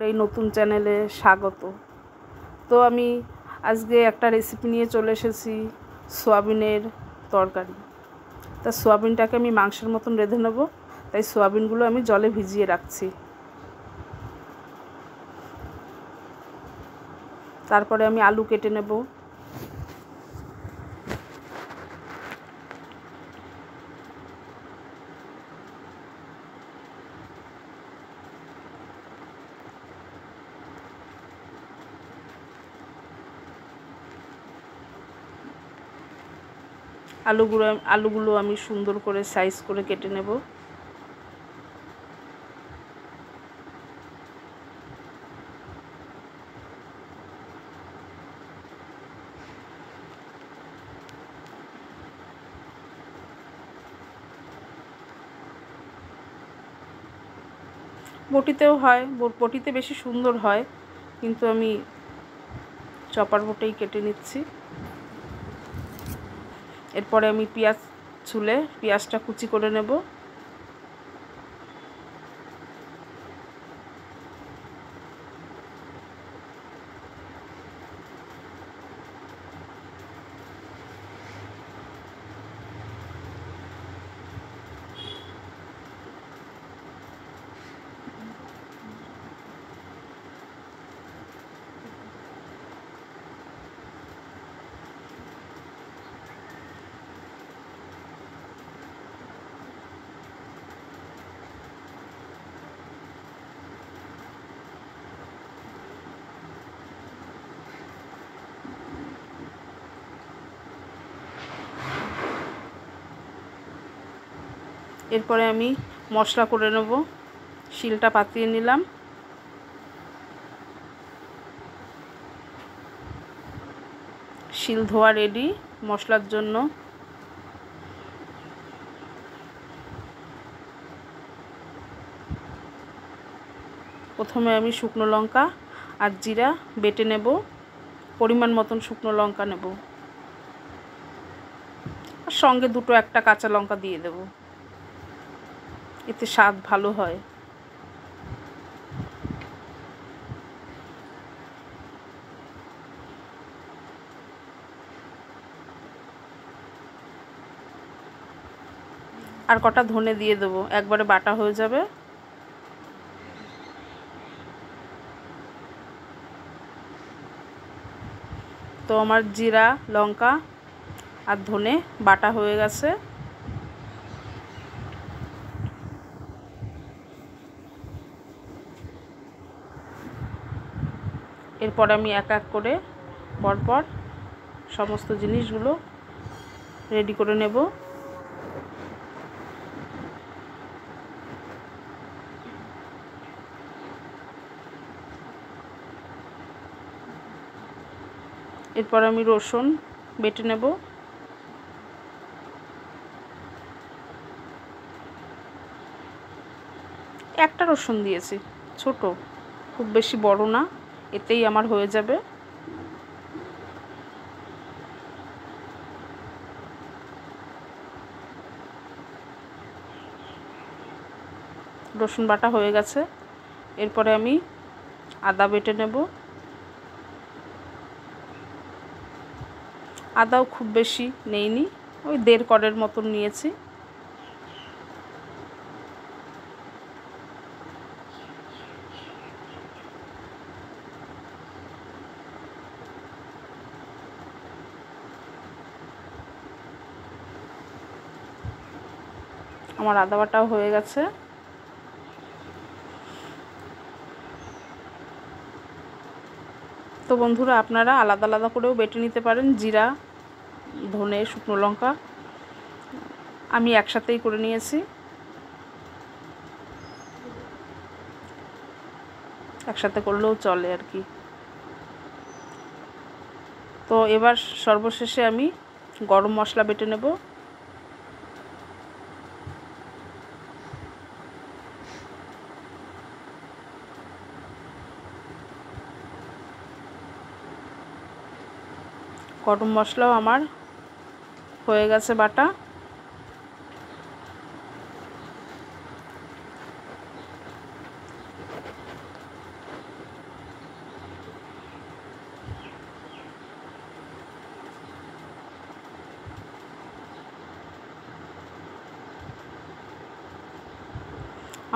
এই নতুন চ্যানেলে স্বাগত। তো আমি আজকে একটা রেসিপি নিয়ে চলে এসেছি, সোয়াবিনের তরকারি। তা সোয়াবিনটাকে আমি মাংসের মতন রেঁধে নেব, তাই সোয়াবিনগুলো আমি জলে ভিজিয়ে রাখছি। তারপরে আমি আলু কেটে নেব। আলুগুলো আমি সুন্দর করে সাইজ করে কেটে নেব। বটিতেও হয়, বটিতে বেশি সুন্দর হয়, কিন্তু আমি চপার বোটেই কেটে নিচ্ছি। এরপরে আমি পেঁয়াজ ছুলে পেঁয়াজটা কুচি করে নেব। এরপরে আমি মশলা করে নেব। শিলটা পাতিয়ে নিলাম। শিল ধোয়া রেডি মশলার জন্য। প্রথমে আমি শুকনো লঙ্কা আর জিরা বেটে নেব। পরিমাণ মতন শুকনো লঙ্কা নেব, আর সঙ্গে একটা কাঁচা লঙ্কা দিয়ে দেব, এতে স্বাদ ভালো হয়। আর কটা ধনে দিয়ে দেবো, একবারে বাটা হয়ে যাবে। তো আমার জিরা, লঙ্কা আর ধনে বাটা হয়ে গেছে। এরপর আমি এক এক করে পরপর সমস্ত জিনিসগুলো রেডি করে নেব। এরপর আমি রসুন বেটে নেব। একটা রসুন দিয়েছি, ছোট, খুব বেশি বড় না, এতেই আমার হয়ে যাবে। রসুন বাটা হয়ে গেছে। এরপরে আমি আদা বেটে নেব। আদাও খুব বেশি নেইনি, ওই 1.5 কড়ের মতন নিয়েছি। আমার আদা বাটাও হয়ে গেছে। তো বন্ধুরা, আপনারা আলাদা আলাদা করেও বেটে নিতে পারেন, জিরা, ধনে, শুকনো লঙ্কা। আমি একসাথেই করে নিয়েছি, একসাথে করলেও চলে আর কি। তো এবার সর্বশেষে আমি গরম মশলা বেটে নেব। গরম মশলাও আমার হয়ে গেছে বাটা।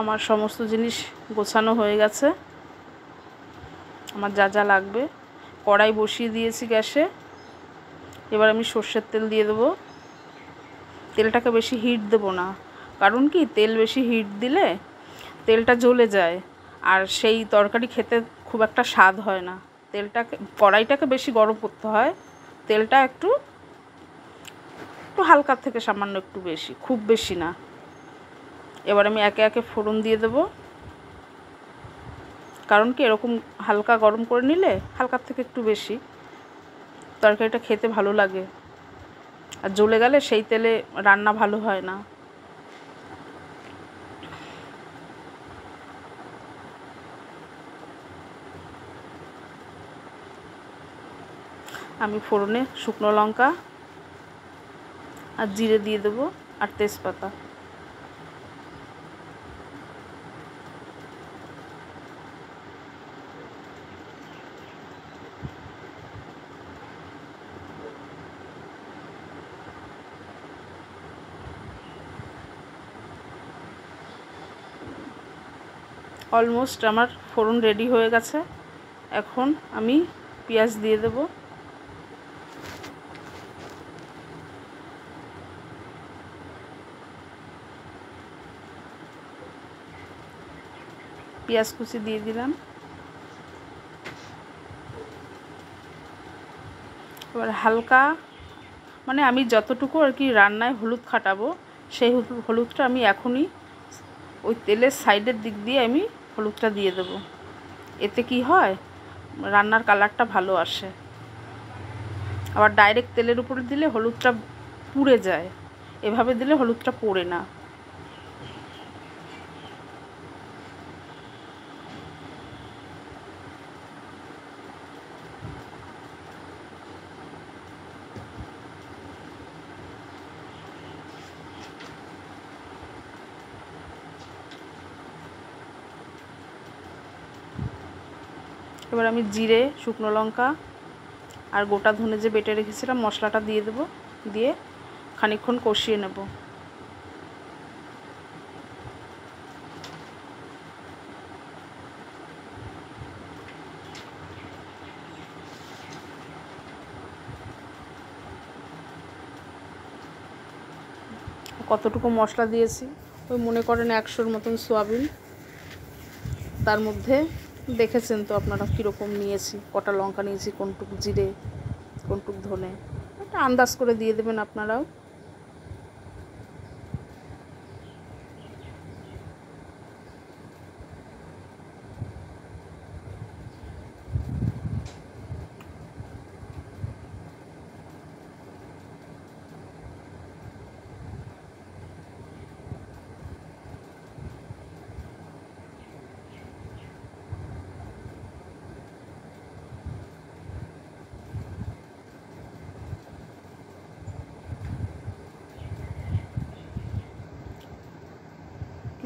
আমার সমস্ত জিনিস গোছানো হয়ে গেছে। আমার যা যা লাগবে, কড়াই বসিয়ে দিয়েছি গ্যাসে। এবার আমি সর্ষের তেল দিয়ে দেবো। তেলটাকে বেশি হিট দেবো না, কারণ কি তেল বেশি হিট দিলে তেলটা জ্বলে যায় আর সেই তরকারি খেতে খুব একটা স্বাদ হয় না। কড়াইটাকে বেশি গরম করতে হয়, তেলটা একটু হালকা থেকে সামান্য একটু বেশি, খুব বেশি না। এবার আমি একে একে ফোড়ন দিয়ে দেবো, কারণ কি এরকম হালকা গরম করে নিলে হালকার থেকে একটু বেশি তরকারিটা খেতে ভালো লাগে, আর জ্বলে গেলে সেই তেলে রান্না ভালো হয় না। আমি ফোড়নে শুকনো লঙ্কা আর জিরে দিয়ে দেবো আর তেজপাতা। অলমোস্ট আমার ফোড়ন রেডি হয়ে গেছে। এখন আমি পেঁয়াজ দিয়ে দেব। পেঁয়াজ কুচি দিয়ে দিলাম। এবার হালকা, মানে আমি যতটুকু আর কি রান্নায় হলুদ খাটাবো, সেই হলুদটা আমি এখনই ওই তেলের সাইডের দিক দিয়ে আমি হলুদটা দিয়ে দেবো। এতে কি হয়, রান্নার কালারটা ভালো আসে। আবার ডাইরেক্ট তেলের উপরে দিলে হলুদটা পুড়ে যায়, এভাবে দিলে হলুদটা পোড়ে না। এবার আমি জিরে, শুকনো লঙ্কা আর গোটা ধনে যে বেটে রেখেছিলাম মশলাটা দিয়ে দেবো, দিয়ে খানিকক্ষণ কষিয়ে নেব। কতটুকু মশলা দিয়েছি, ওই মনে করেন 100-র মতন সোয়াবিন। তার মধ্যে দেখেছেন তো আপনারা কীরকম নিয়েছি, কটা লঙ্কা নিয়েছি, কোনটুকু জিরে, কোনটুকু ধনে, একটা আন্দাজ করে দিয়ে দেবেন আপনারাও।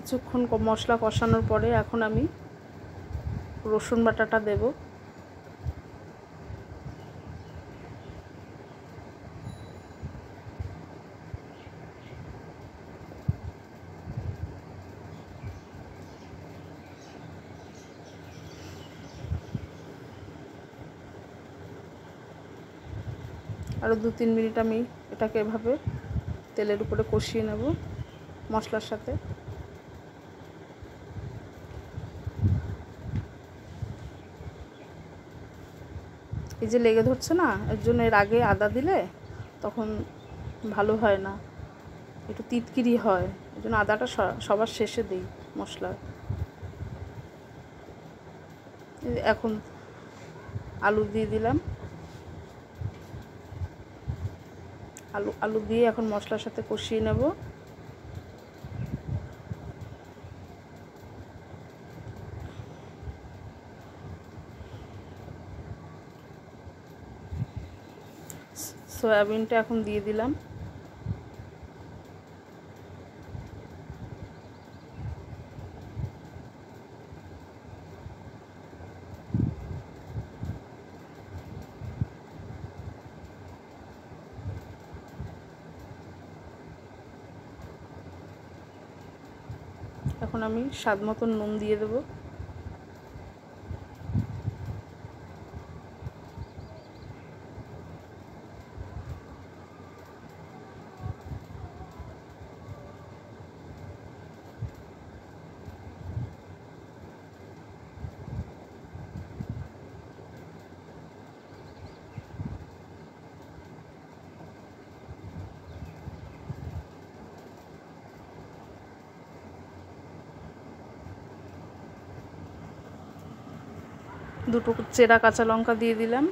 কিছুক্ষণ মশলা কষানোর পরে এখন আমি রসুন বাটাটা দেব। আরও 2-3 মিনিট আমি এটাকে এভাবে তেলের উপরে কষিয়ে নেব মশলার সাথে। এই যে লেগে ধরছে না, এর জন্য এর আগে আদা দিলে তখন ভালো হয় না, একটু তিতকিরি হয়, এই জন্য আদাটা সবার শেষে দিই মশলার। এখন আলু দিয়ে দিলাম। আলু দিয়ে এখন মশলার সাথে কষিয়ে নেব। সয়াবিনটা এখন দিয়ে দিলাম। এখন আমি স্বাদ মতন নুন দিয়ে দেবো। দুটো চেরা কাঁচা লঙ্কা দিয়ে দিলাম।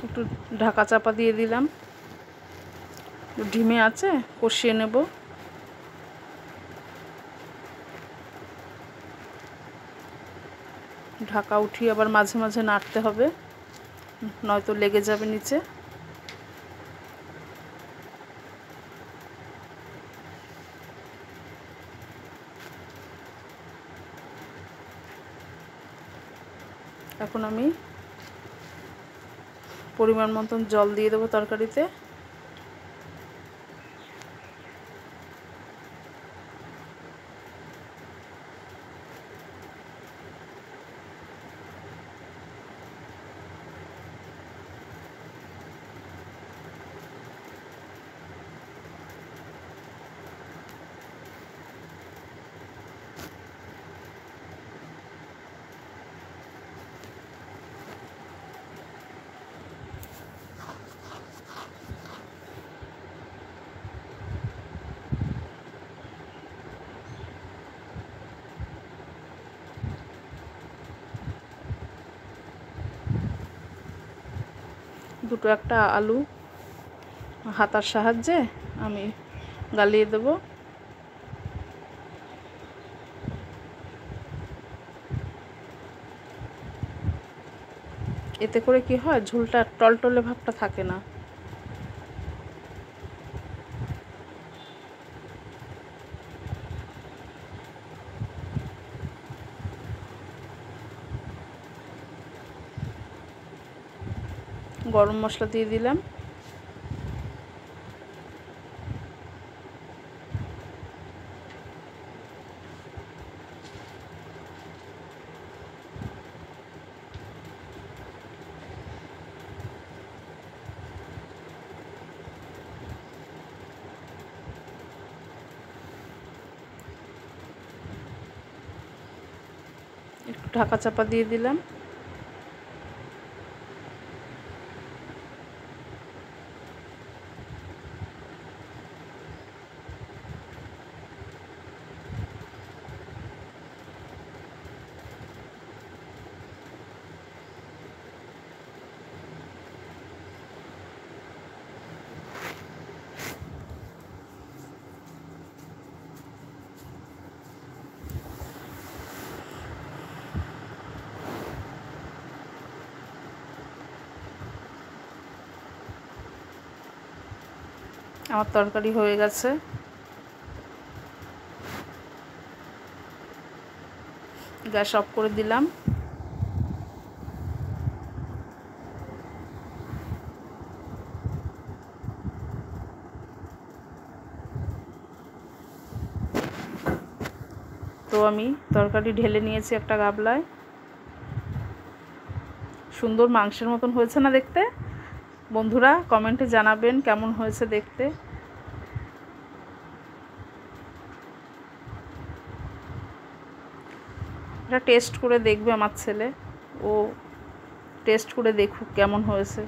একটু ঢাকা চাপা দিয়ে দিলাম, ঢিমে আছে কষিয়ে নেব। ঢাকা উঠিয়ে আবার মাঝে মাঝে নাড়তে হবে, নয়তো লেগে যাবে নিচে। এখন আমি পরিমাণ মতন জল দিয়ে দেবো তরকারিতে। দুটো একটা আলু হাতার সাহায্যে আমি গালিয়ে দেব। এতে করে কি হয়, ঝোলটা টলটলে ভাবটা থাকে না। গরম মশলা দিয়ে দিলাম। একটু ঢাকা চাপা দিয়ে দিলাম। আমার তরকারি হয়ে গেছে। গ্যাস অফ করে দিলাম। তো আমি তরকারি ঢেলে নিয়েছি একটা গামলায়। সুন্দর মাংসের মতন হয়েছে না দেখতে? বন্ধুরা কমেন্টে জানাবেন কেমন হয়েছে দেখতে। এটা টেস্ট করে দেখবে আমার ছেলে, ও টেস্ট করে দেখুক কেমন হয়েছে।